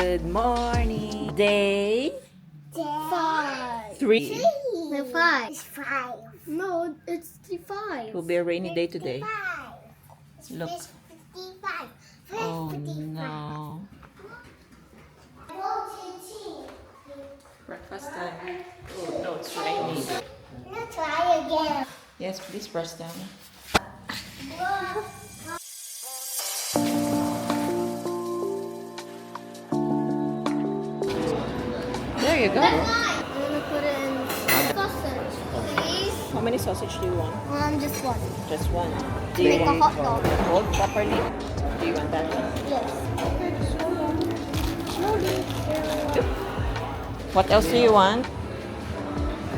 Good morning. Day 5. 3. No, 5. It's 5. No, it's 5. It will be a rainy day today. Look. It's 55. Oh no. Breakfast time. Oh no, it's raining. Let's try again. Yes, please press down. There you go. I'm gonna put it in sausage, please. How many sausage do you want? Just one. Just one. To make a hot dog. Hold properly? Do you want that one? Yes. What else do you want?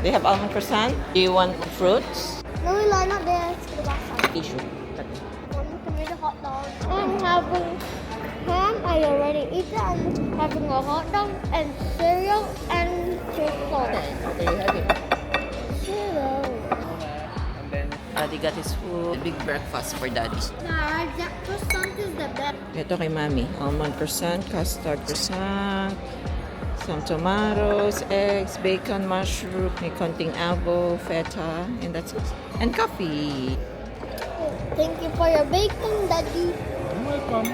They have almond croissant. Do you want fruits? No, we line up there. It's the last time. Tissue. To make a hot dog. I'm having ham. I already eat it. I'm having a hot dog and cereal and chocolate. There you have it. Cereal. Daddy got his food. Big breakfast for daddy. Nah, that croissant is the best. Ito kay mami. Almond croissant, custard croissant, some tomatoes, eggs, bacon, mushroom, may konting avo, feta, and that's it. And coffee. Thank you for your bacon, Daddy. You're welcome.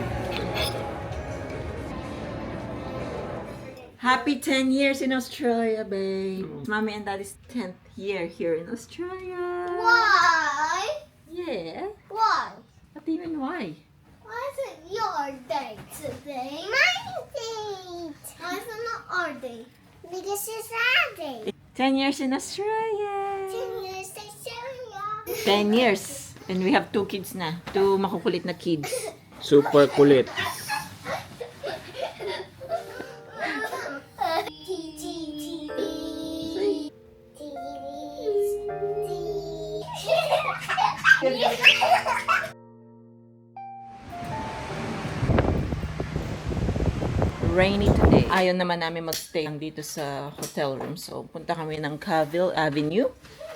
Happy 10 years in Australia, babe. Mommy and Daddy's 10th year here in Australia. Why? Yeah. Why? What do you mean why? Why is it your day today? My date. Why is it not our day? Because it's our day. 10 years in Australia. 10 years Australia. 10 years. And we have 2 kids na. 2 makukulit na kids. Super kulit. Rainy today. Ayaw naman namin magstay dito sa hotel room. So, punta kami ng Cavill Avenue.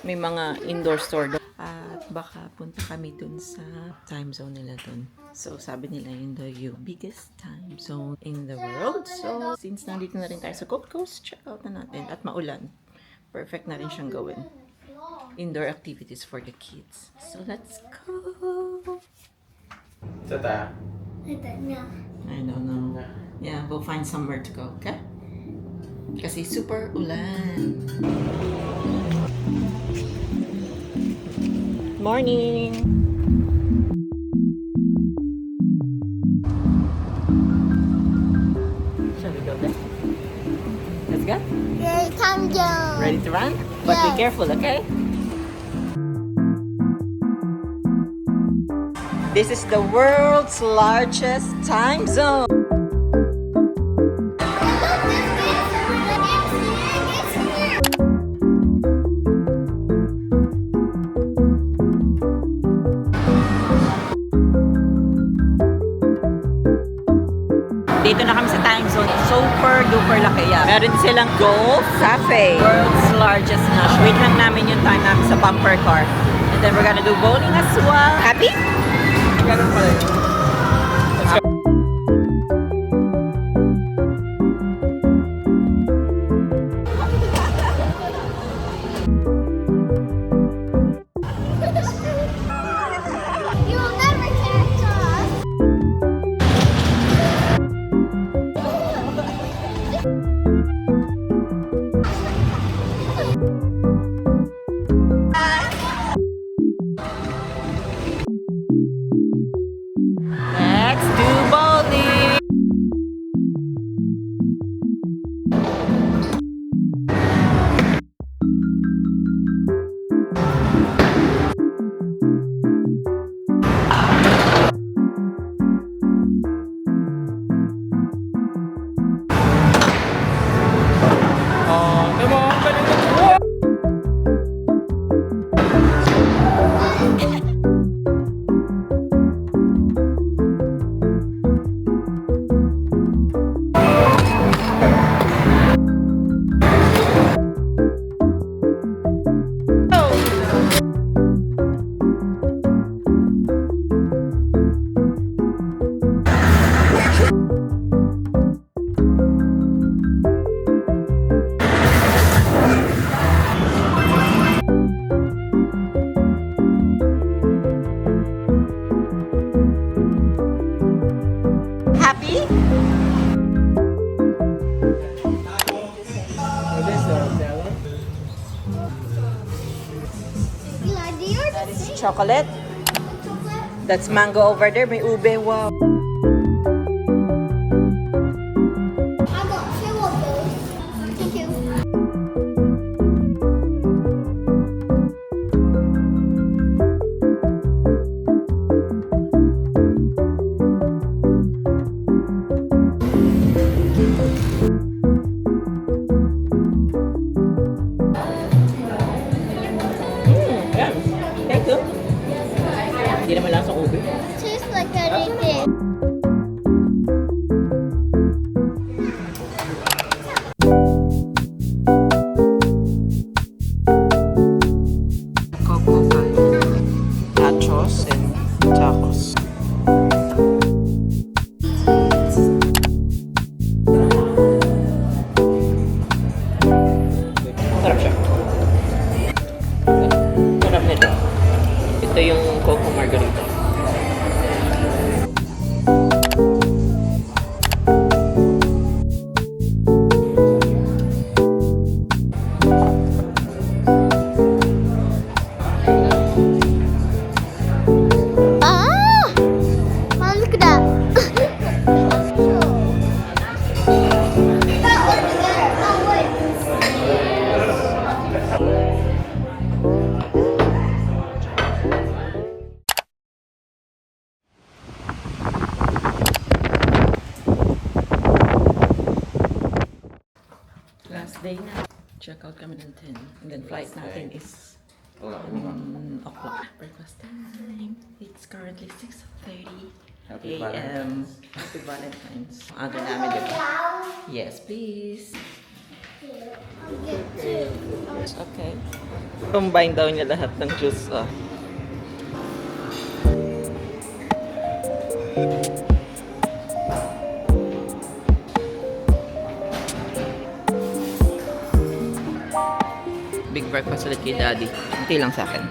May mga indoor store doon. At baka punta kami dun sa time zone nila dun. So, sabi nila yun the biggest time zone in the world. So, since nandito na rin tayo sa Gold Coast, check out na natin. At maulan. Perfect na rin siyang gawin. Indoor activities for the kids. So, let's go! Tata. I don't know. Yeah, we'll find somewhere to go, okay? Kasi super ulan. Morning! Shall we go there? Let's go? Yay, time zone. Ready to run? But be Yes. careful, okay? This is the world's largest time zone. Dito na kami sa time zone. Super duper laki yan. Meron din silang golf cafe. World's largest na. Wait lang namin yung time namin sa bumper car. And then we're gonna do bowling as well. Happy? Ganun pala yun. You will never catch us. Let's do bowling! That is chocolate. That's mango over there. May ube. Wow. I got two of those. Thank you. Yeah. Thank you. Hindi naman lang sa ube. Tastes like anything. Coco nachos and tacos. Sarap siya. Sarap nito. Ito yung Coco Margarita. Ah! Oh, look at that. Last day na. Check out kami ng 10. And then flight natin is o'clock. Breakfast time. It's currently 6:30 Happy a.m. Happy Valentine's. Aga namin, diba? Yes, please. I'll get two. Okay. Combine daw niya lahat ng juice. Oh. Big breakfast ulit kay Daddy. Hindi lang sa akin.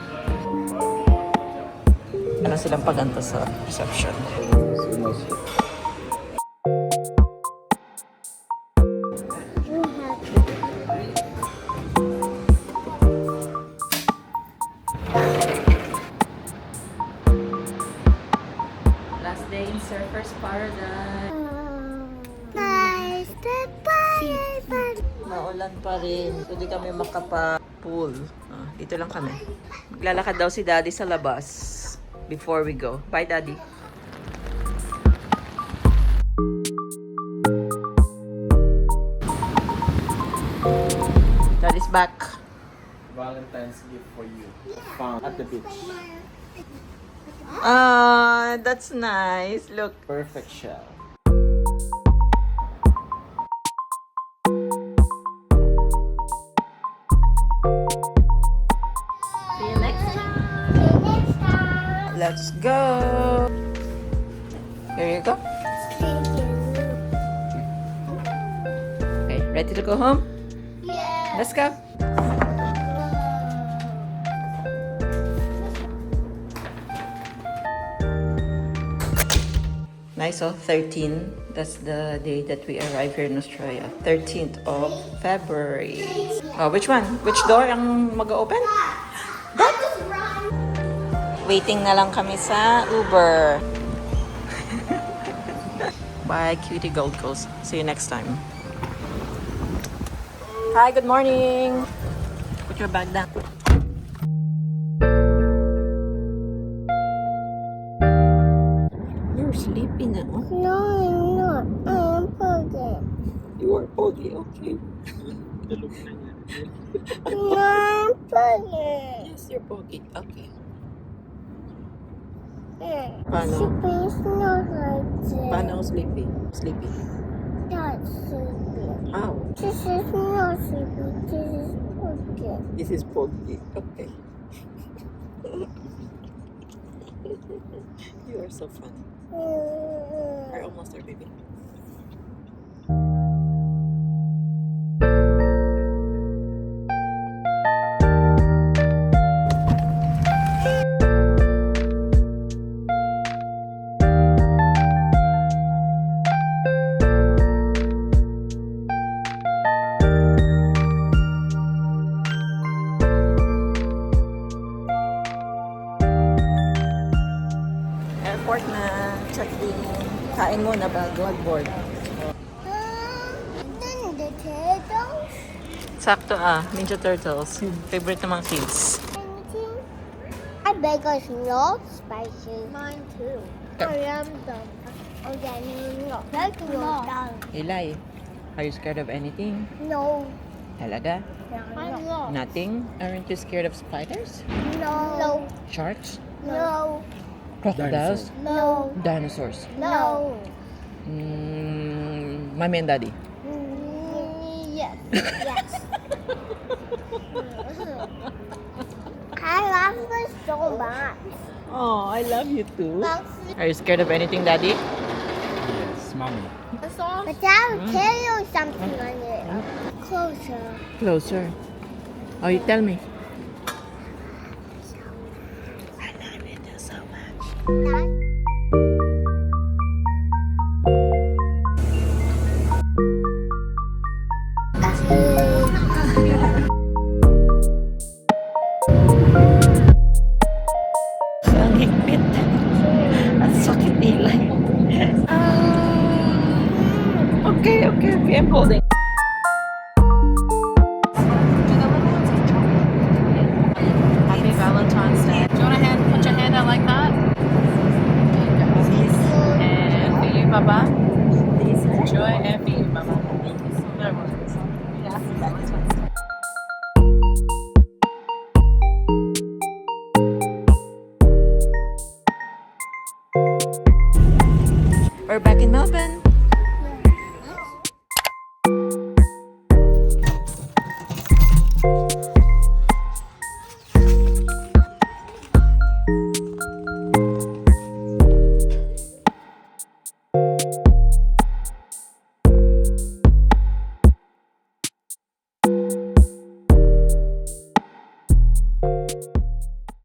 Meron silang paganto sa reception. Last day in Surfer's Paradise. Nice. Maulan pa rin. So, di kami makapa-pool. Ah, dito lang kami. Maglalakad daw si Daddy sa labas before we go. Bye, Daddy. Daddy's back. Valentine's gift for you. Found at the beach. Ah, that's nice. Look. Perfect shell. See you next time. Let's go. Here you go. Okay, ready to go home? Yeah. Let's go. Nice, oh, 13. That's the day that we arrive here in Australia. 13th of February. Oh, which one? Which door ang mag-open? That? Waiting na lang kami sa Uber. Bye, Cutie Gold Coast. See you next time. Hi, good morning. Put your bag down. You're sleepy now. No, I'm not. I'm pregnant. You are okay, okay. No, I'm pregnant. Yes, you're okay, okay. She please not like this. Paano sleepy? Sleepy. Not sleepy. How? This is not sleepy. This is okay. This is Pogi. Okay. You are so funny. We're almost there, baby. pork na chutney. Kain muna bago mag-board. Then the turtles. Sakto Ninja Turtles. Favorite ng mga kids. Anything? I beg us no spicy. Mine too. I am done. Okay, no. Like no. Eli, are you scared of anything? No. Talaga? I'm not. Nothing? Aren't you scared of spiders? No. Sharks? No. Crocodiles? No. Dinosaurs? No. Mommy and daddy? Yes. Yes. I love this so much. Oh, I love you too. Are you scared of anything, daddy? Yes, mommy. But I'll tell you something on it. Closer. Closer. Oh, you tell me. I love you too so much. That Ang higpit. Ang sakit nilay. Okay. I'm holding. Happy Valentine's Day. Do you want to put your hand out like that? And for you, Papa. Enjoy and for you,